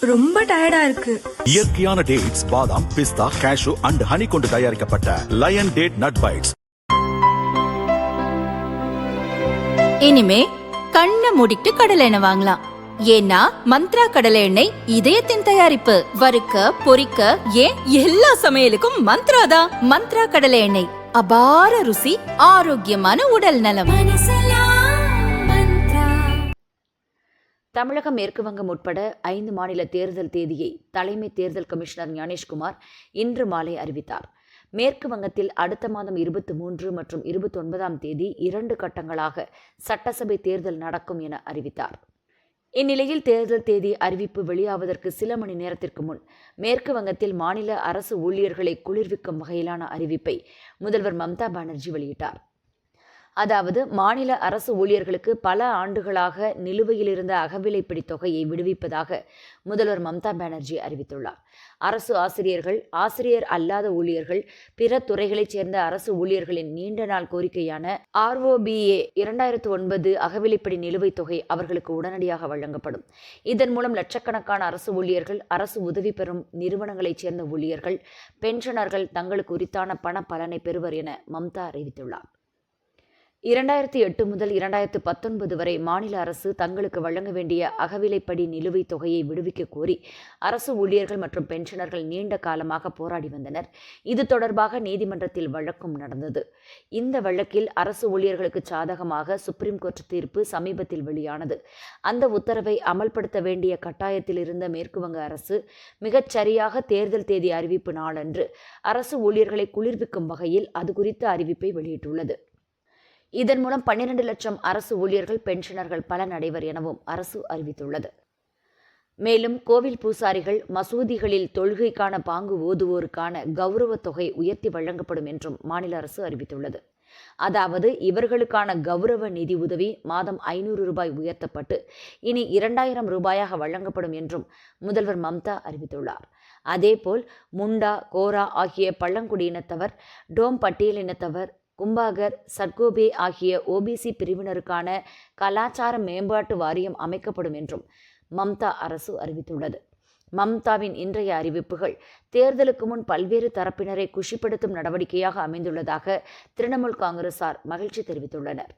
ரொம்ப டயர்டா இருக்கு. இயற்கையான டேட்ஸ், பாதாம், பிஸ்தா, கேஷு அண்ட் ஹனி கொண்டு தயாரிக்கப்பட்ட லயன் டேட் நட் பைட்ஸ். இனிமே கண்ணை மூடிட்டு கடலை எண்ணெய் வாங்கலாம். ஏன்னா மந்த்ரா கடலை எண்ணெய் இதயத்தின் தயாரிப்பு. வறுக்க, பொரிக்க, ஏன் எல்லா சமையலுக்கும் மந்த்ரா தான். மந்த்ரா கடலை எண்ணெய், அபார ருசி, ஆரோக்கியமான உடல் நலம். தமிழகம், மேற்கு வங்கம் உட்பட 5 மாநில தேர்தல் தேதியை தலைமை தேர்தல் கமிஷனர் ஞானேஷ்குமார் இன்று மாலை அறிவித்தார். மேற்கு வங்கத்தில் அடுத்த மாதம் 23 மற்றும் 29ஆம் தேதி 2 கட்டங்களாக சட்டசபை தேர்தல் நடக்கும் என அறிவித்தார். இந்நிலையில் தேர்தல் தேதி அறிவிப்பு வெளியாவதற்கு சில மணி நேரத்திற்கு முன் மேற்கு வங்கத்தில் மாநில அரசு ஊழியர்களை குளிர்விக்கும் வகையிலான அறிவிப்பை முதல்வர் மம்தா பானர்ஜி வெளியிட்டார். அதாவது, மாநில அரசு ஊழியர்களுக்கு பல ஆண்டுகளாக நிலுவையில் இருந்த அகவிலைப்படி தொகையை விடுவிப்பதாக முதல்வர் மம்தா பானர்ஜி அறிவித்துள்ளார். அரசு ஆசிரியர்கள், ஆசிரியர் அல்லாத ஊழியர்கள், பிற துறைகளைச் சேர்ந்த அரசு ஊழியர்களின் நீண்ட நாள் கோரிக்கையான ROBA 2009 அகவிலைப்படி நிலுவைத் தொகை அவர்களுக்கு உடனடியாக வழங்கப்படும். இதன் மூலம் லட்சக்கணக்கான அரசு ஊழியர்கள், அரசு உதவி பெறும் நிறுவனங்களைச் சேர்ந்த ஊழியர்கள், பென்ஷனர்கள் தங்களுக்கு உரித்தான பண பலனை பெறுவர் என மம்தா அறிவித்துள்ளார். 2008 முதல் 2019 வரை மாநில அரசு தங்களுக்கு வழங்க வேண்டிய அகவிலைப்படி நிலுவைத் தொகையை விடுவிக்க கோரி அரசு ஊழியர்கள் மற்றும் பென்ஷனர்கள் நீண்ட காலமாக போராடி வந்தனர். இது தொடர்பாக நீதிமன்றத்தில் வழக்கும் நடந்தது. இந்த வழக்கில் அரசு ஊழியர்களுக்கு சாதகமாக சுப்ரீம் கோர்ட் தீர்ப்பு சமீபத்தில் வெளியானது. அந்த உத்தரவை அமல்படுத்த வேண்டிய கட்டாயத்தில் இருந்த மேற்குவங்க அரசு மிகச்சரியாக தேர்தல் தேதி அறிவிப்பு நாளன்று அரசு ஊழியர்களை குளிர்விக்கும் வகையில் அது குறித்த அறிவிப்பை வெளியிட்டுள்ளது. இதன் மூலம் 12 லட்சம் அரசு ஊழியர்கள், பென்ஷனர்கள் பலன் அடைவர் எனவும் அரசு அறிவித்துள்ளது. மேலும் கோவில் பூசாரிகள், மசூதிகளில் தொழுகைக்கான பாங்கு ஓதுவோருக்கான கௌரவ தொகை உயர்த்தி வழங்கப்படும் என்றும் மாநில அரசு அறிவித்துள்ளது. அதாவது, இவர்களுக்கான கௌரவ நிதி உதவி மாதம் 500 ரூபாய் உயர்த்தப்பட்டு இனி 2000 ரூபாயாக வழங்கப்படும் என்றும் முதல்வர் மம்தா அறிவித்துள்ளார். அதேபோல் முண்டா, கோரா ஆகிய பழங்குடியினத்தவர், டோம் பட்டியலினத்தவர், கும்பாகர், சட்கோபே ஆகிய OBC பிரிவினருக்கான கலாச்சார மேம்பாட்டு வாரியம் அமைக்கப்படும் என்றும் மம்தா அரசு அறிவித்துள்ளது. மம்தாவின் இன்றைய அறிவிப்புகள் தேர்தலுக்கு முன் பல்வேறு தரப்பினரை குஷிப்படுத்தும் நடவடிக்கையாக அமைந்துள்ளதாக திரிணாமுல் காங்கிரசார் மகிழ்ச்சி தெரிவித்துள்ளனர்.